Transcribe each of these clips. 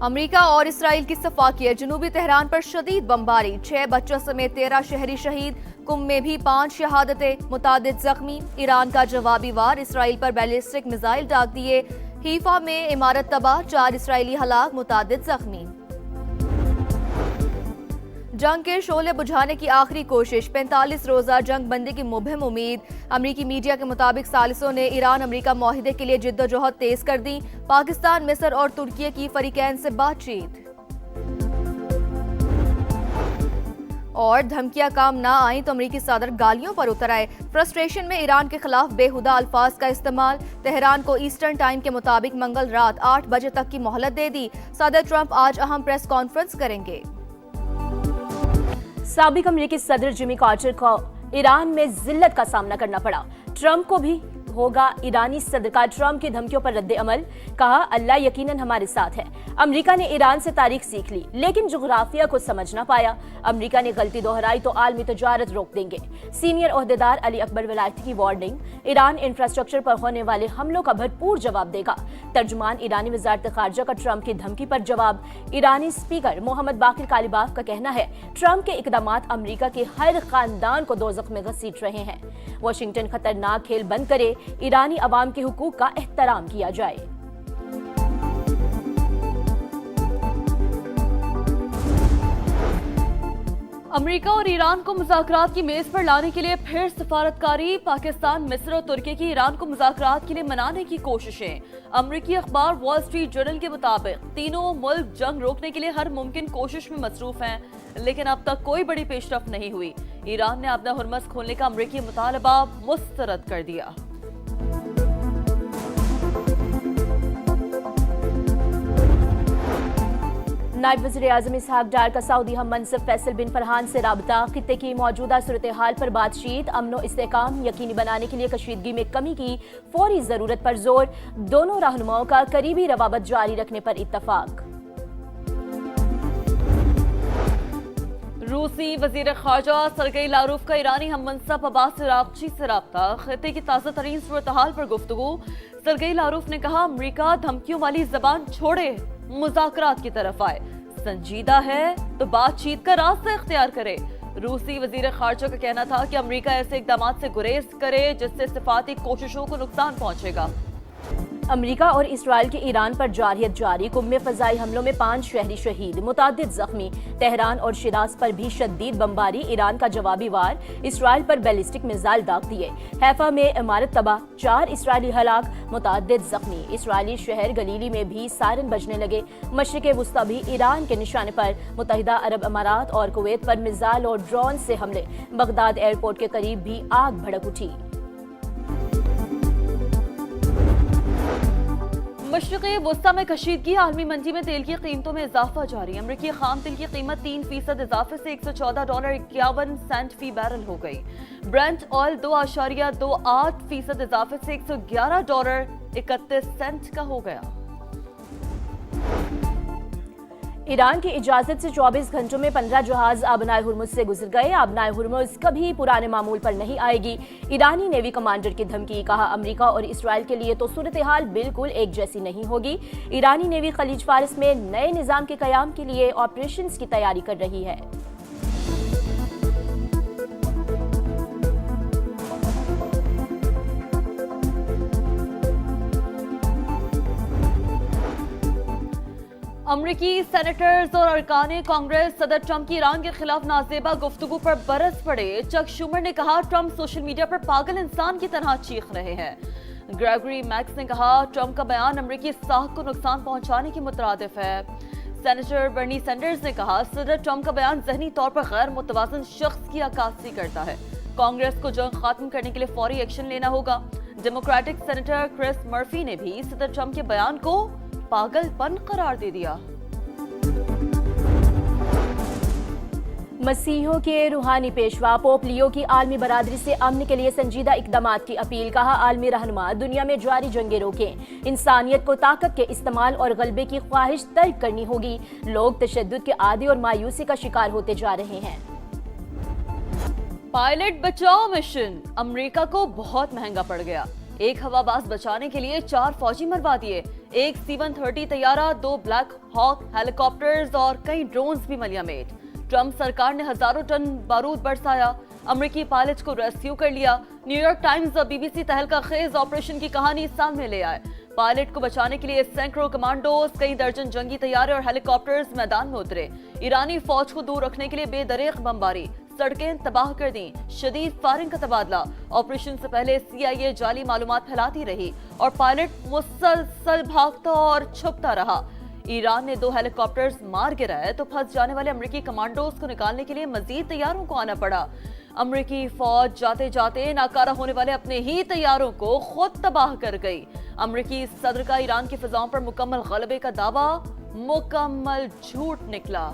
امریکہ اور اسرائیل کی صفاقیت، جنوبی تہران پر شدید بمباری، 6 بچوں سمیت 13 شہری شہید، قم میں بھی 5 شہادتیں، متعدد زخمی، ایران کا جوابی وار، اسرائیل پر بیلسٹک میزائل داغ دیے، حیفا میں عمارت تباہ، 4 اسرائیلی ہلاک، متعدد زخمی۔ جنگ کے شعلے بجھانے کی آخری کوشش، 45 روزہ جنگ بندی کی مبہم امید۔ امریکی میڈیا کے مطابق ثالثوں نے ایران امریکہ معاہدے کے لیے جدوجہد تیز کر دی، پاکستان، مصر اور ترکی کی فریقین سے بات چیت۔ اور دھمکیاں کام نہ آئیں تو امریکی صدر گالیوں پر اتر آئے، فرسٹریشن میں ایران کے خلاف بے ہودہ الفاظ کا استعمال، تہران کو ایسٹرن ٹائم کے مطابق منگل رات 8 بجے تک کی مہلت دے دی۔ صدر ٹرمپ آج اہم پریس کانفرنس کریں گے۔ سابق امریکی صدر جمی کارٹر کو ایران میں ذلت کا سامنا کرنا پڑا، ٹرمپ کو بھی ہوگا ایرانی صدر کا ٹرمپ کی دھمکیوں پر رد عمل، کہا اللہ یقیناً ہمارے ساتھ ہے۔ امریکہ نے ایران سے تاریخ سیکھ لی لیکن جغرافیہ کو سمجھ نہ پایا، امریکہ نے غلطی دہرائی تو عالمی تجارت روک دیں گے، سینئر عہدیدار علی اکبر ولایتی کی وارننگ، ایران انفراسٹرکچر پر ہونے والے حملوں کا بھرپور جواب دے گا، ترجمان ایرانی وزارت خارجہ کا ٹرمپ کی دھمکی پر جواب، ایرانی اسپیکر محمد باقر کالیباف کا کہنا ہے ٹرمپ کے اقدامات امریکہ کے ہر خاندان کو دوزخ میں گھسیٹ رہے ہیں، واشنگٹن خطرناک کھیل بند کرے، ایرانی عوام کے حقوق کا احترام کیا جائے۔ امریکہ اور ایران کو مذاکرات کی میز پر لانے کے لیے پھر سفارتکاری، پاکستان، مصر اور ترکی کی ایران کو مذاکرات کے لیے منانے کی کوششیں۔ امریکی اخبار وال سٹریٹ جرنل کے مطابق تینوں ملک جنگ روکنے کے لیے ہر ممکن کوشش میں مصروف ہیں لیکن اب تک کوئی بڑی پیش رفت نہیں ہوئی۔ ایران نے اپنا ہرمز کھولنے کا امریکی مطالبہ مسترد کر دیا۔ نائب وزیر اعظم اسحاق ڈار کا سعودی ہم منصب فیصل بن فرحان سے رابطہ، خطے کی موجودہ صورتحال پر بات چیت، امن و استحکام یقینی بنانے کے لیے کشیدگی میں کمی کی فوری ضرورت پر زور، دونوں رہنماؤں کا قریبی روابط جاری رکھنے پر اتفاق۔ روسی وزیر خارجہ سرگئی لاروف کا ایرانی ہم منصب عباس عراقچی سے رابطہ، خطے کی تازہ ترین صورتحال پر گفتگو، سرگئی لاروف نے کہا امریکہ دھمکیوں والی زبان چھوڑے، مذاکرات کی طرف آئے، سنجیدہ ہے تو بات چیت کا راستہ اختیار کرے۔ روسی وزیر خارجہ کا کہنا تھا کہ امریکہ ایسے اقدامات سے گریز کرے جس سے سفارتی کوششوں کو نقصان پہنچے گا۔ امریکہ اور اسرائیل کی ایران پر جارحیت جاری، قم میں فضائی حملوں میں 5 شہری شہید، متعدد زخمی، تہران اور شیراز پر بھی شدید بمباری، ایران کا جوابی وار، اسرائیل پر بیلسٹک میزائل داغ دیے، حیفا میں عمارت تباہ، 4 اسرائیلی ہلاک، متعدد زخمی، اسرائیلی شہر گلیلی میں بھی سائرن بجنے لگے، مشرق وسطی بھی ایران کے نشانے پر، متحدہ عرب امارات اور کویت پر میزائل اور ڈرون سے حملے، بغداد ایئرپورٹ کے قریب بھی آگ بھڑک اٹھی۔ مشرق وسطی میں کشیدگی، عالمی منڈی میں تیل کی قیمتوں میں اضافہ جاری، امریکی خام تیل کی قیمت 3% اضافے سے $114.51 فی بیرل ہو گئی، برنٹ آئل 2.28% اضافے سے $111.31 کا ہو گیا۔ ایران کی اجازت سے 24 گھنٹوں میں 15 جہاز آبنائے ہرمز سے گزر گئے، آبنائے ہرمز کبھی پرانے معمول پر نہیں آئے گی، ایرانی نیوی کمانڈر کی دھمکی، کہا امریکہ اور اسرائیل کے لیے تو صورتحال بالکل ایک جیسی نہیں ہوگی، ایرانی نیوی خلیج فارس میں نئے نظام کے قیام کے لیے آپریشنز کی تیاری کر رہی ہے۔ امریکی سینیٹرز اور ارکان کانگریس صدر ٹرمپ کی ایران کے خلاف نازیبا گفتگو پر برس پڑے، چک شومر نے کہا ٹرمپ سوشل میڈیا پر پاگل انسان کی طرح چیخ رہے ہیں، گریگری میکس نے کہا ٹرمپ کا بیان امریکی ساکھ کو نقصان پہنچانے کے مترادف ہے، سینیٹر برنی سینڈرز نے کہا صدر ٹرمپ کا بیان ذہنی طور پر غیر متوازن شخص کی عکاسی کرتا ہے، کانگریس کو جنگ ختم کرنے کے لیے فوری ایکشن لینا ہوگا، ڈیموکریٹک سینیٹر کرس مرفی نے بھی صدر ٹرمپ کے بیان کو پاگل پن قرار دے دیا۔ مسیحیوں کے روحانی پیشوا پوپ لیو کی عالمی برادری سے امن کے لیے سنجیدہ اقدامات کی اپیل، کہا عالمی رہنما دنیا میں جاری جنگیں روکیں، انسانیت کو طاقت کے استعمال اور غلبے کی خواہش ترک کرنی ہوگی، لوگ تشدد کے عادی اور مایوسی کا شکار ہوتے جا رہے ہیں۔ پائلٹ بچاؤ مشن امریکہ کو بہت مہنگا پڑ گیا، एक हवाबाज बचाने के लिए 4 फौजी मरवा दिए, एक C-130 तैयारा, 2 ब्लैक हॉक हेलीकॉप्टर्स और कई ड्रोन्स भी मलियामेट। ट्रंप सरकार ने हजारों टन बारूद बरसाया, अमेरिकी पायलट को रेस्क्यू कर लिया। न्यूयॉर्क टाइम्स और BBC तहलका खेज ऑपरेशन की कहानी सामने ले आए। पायलट को बचाने के लिए सैकड़ों कमांडोज, कई दर्जन जंगी तैयारे और हेलीकॉप्टर्स मैदान में उतरे। ईरानी फौज को दूर रखने के लिए बेदरीग बमबारी, सड़कें तबाह कर दी, शदीद फायरिंग का तबादला। ऑपरेशन से पहले CIA जाली मालूमात फैलाती रही और पायलट मुसलसल भागता और छुपता रहा। ईरान ने 2 हेलीकॉप्टर्स मार गिराए तो फंस जाने वाले अमेरिकी कमांडोज को निकालने के लिए मजीद तैयारों को आना पड़ा। अमेरिकी फौज जाते जाते नाकारा होने वाले अपने ही तैयारों को खुद तबाह कर गई। अमेरिकी सदर का ईरान की फिजाओं पर मुकम्मल गलबे का दावा मुकम्मल झूठ निकला।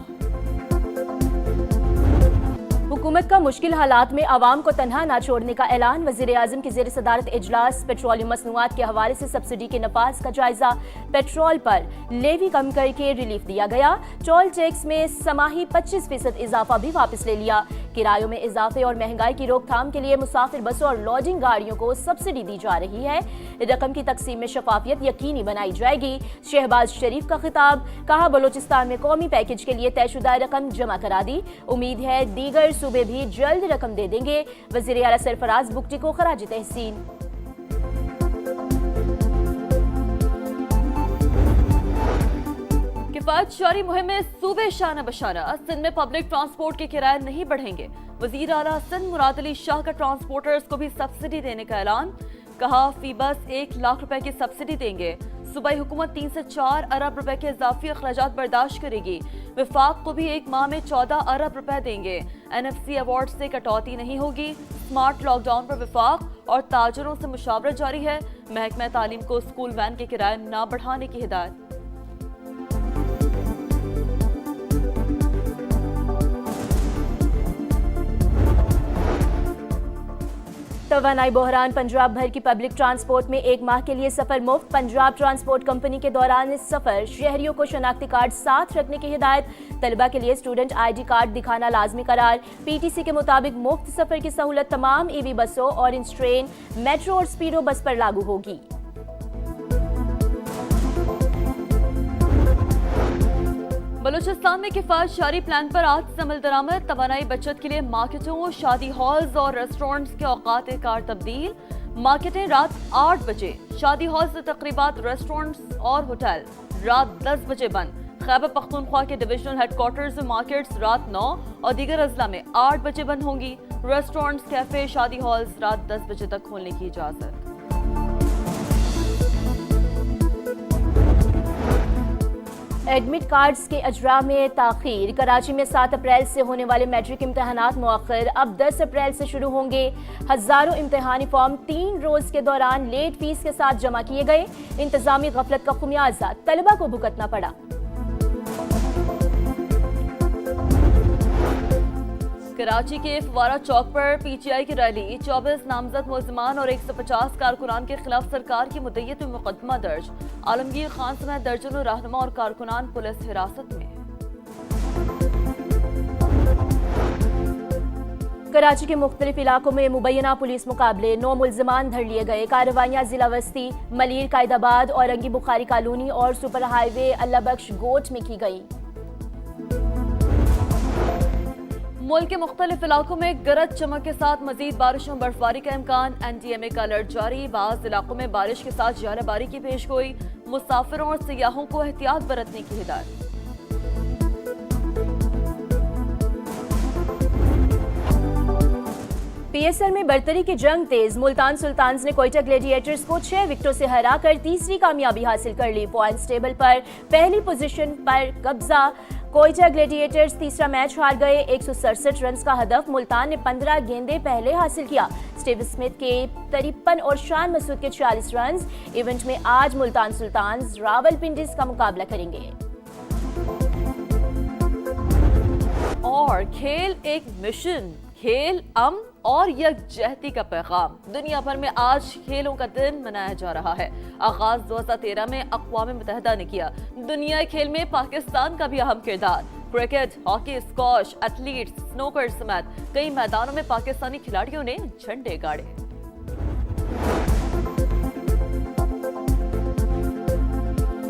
हुकूमत का मुश्किल हालात में आवाम को तन्हा ना छोड़ने का ऐलान। वजीर आजम की ज़ेर सदारत इजलास पेट्रोलियम मसनूआत के हवाले से सब्सिडी के नफाज का जायजा, पेट्रोल पर लेवी कम करके रिलीफ दिया गया। टोल टैक्स में समाही 25% इजाफा भी वापस ले लिया। किरायों में इजाफे और महंगाई की रोकथाम के लिए मुसाफिर बसों और लॉजिंग गाड़ियों को सब्सिडी दी जा रही है। रकम की तकसीम में शफाफियत यकीनी बनाई जाएगी। शहबाज शरीफ का खिताब, कहा बलोचिस्तान में कौमी पैकेज के लिए तयशुदा रकम जमा करा दी, उम्मीद है दीगर सूबे भी जल्द रकम दे देंगे। वज़ीर आला सरफराज बुगटी को खराज तहसीन। किफायत जारी मुहिम में सूबे शाना बशाना, सिंध में पब्लिक ट्रांसपोर्ट के किराए नहीं बढ़ेंगे। वजीर आला सिंध मुराद अली शाह का ट्रांसपोर्टर्स को भी सब्सिडी देने का ऐलान, कहा फी बस 1 लाख रुपए की सब्सिडी देंगे। सूबाई हुकूमत 3 से 4 अरब रुपए के इजाफी अखराजात बर्दाश्त करेगी। विफाक को भी 1 माह में 14 अरब रुपए देंगे। NFC अवार्ड से कटौती नहीं होगी। स्मार्ट लॉकडाउन पर विफाक और ताजरों से मुशावरत जारी है। महकमा तालीम को स्कूल वैन के किराए न बढ़ाने की हिदायत। तवानाई बहरान, पंजाब भर की पब्लिक ट्रांसपोर्ट में 1 माह के लिए सफर मुफ्त। पंजाब ट्रांसपोर्ट कंपनी के दौरान इस सफर शहरियों को शनाख्ती कार्ड साथ रखने की हिदायत। तलबा के लिए स्टूडेंट ID कार्ड दिखाना लाजमी करार। PTC के मुताबिक मुफ्त सफर की सहूलत तमाम EV बसों, ऑरेंज ट्रेन, मेट्रो और स्पीडो बस पर लागू होगी। बलूचिस्तान में किफायत जारी प्लान पर आज से अमल दरामद। तवानाई बचत के लिए मार्केटों, शादी हॉल्स और रेस्टोरेंट्स के औकात कार तब्दील। मार्केटें रात 8 बजे, शादी हॉल से तकरीबात, रेस्टोरेंट्स और होटल रात 10 बजे बंद। खैबर पख्तूनख्वा के डिविजनल हेडक्वार्टर्स में मार्केट्स रात 9 और दीगर अजला में 8 बजे बंद होंगी। रेस्टोरेंट्स, कैफे, शादी हॉल्स रात 10 बजे तक खोलने की इजाजत। एडमिट कार्ड्स के अजरा में ताखीर। कराची में 7 अप्रैल से होने वाले मैट्रिक इम्तहानात मुअख्खर, अब 10 अप्रैल से शुरू होंगे। हजारों इम्तहानी फॉर्म 3 रोज के दौरान लेट फीस के साथ जमा किए गए। इंतजामी गफलत का खुमियाजा तलबा को भुगतना पड़ा। कराची के फवारा चौक पर PTI की रैली, 24 नामजद मुल्जिमान और 150 कारकुनान के खिलाफ सरकार की मुद्दत में मुकदमा दर्ज। आलमगीर खान समेत दर्जनों रहनुमा और कारकुनान पुलिस हिरासत में। कराची के मुख्तलिफ इलाकों में मुबैना पुलिस मुकाबले, 9 मुल्जिमान धर लिए गए। कार्रवाइयाँ जिला वस्ती, मलीर, कायदाबाद, औरंगी बुखारी कॉलोनी और सुपर हाईवे अल्लाह बख्श गोट में की गई। मुल्क के मुख्तलिफ इलाकों में गरज चमक के साथ मजीद बारिशों बर्फबारी का इम्कान। NDMA का अलर्ट जारी। बाज़ इलाकों में बारिश के साथ ज़्यादाबारी की पेशगोई। मुसाफिरों और सियाहों को एहतियात बरतने की हिदायत। PSL में बरतरी की जंग तेज। मुल्तान सुल्तान्स ने कोयटा ग्लेडिएटर्स को 6 विकेटों से हराकर तीसरी कामयाबी हासिल कर ली। पॉइंट्स टेबल पर पहली पोजीशन पर कब्जा। कोयटा ग्लेडिएटर्स तीसरा मैच हार गए। 167 रन का हदफ मुल्तान ने 15 गेंदें पहले हासिल किया। स्टीव स्मिथ के 53 और शान मसूद के 40 रन। इवेंट में आज मुल्तान सुल्तान्स रावलपिंडी का मुकाबला करेंगे। और खेल एक मिशन, खेल अमन और यकजहती का पैगाम। दुनिया भर में आज खेलों का दिन मनाया जा रहा है। आगाज 2013 में अक़वाम मुत्तहिदा ने किया। दुनिया खेल में पाकिस्तान का भी अहम किरदार। Cricket, hockey, squash, athletes, snooker समेत कई मैदानों में पाकिस्तानी खिलाड़ियों ने झंडे गाड़े।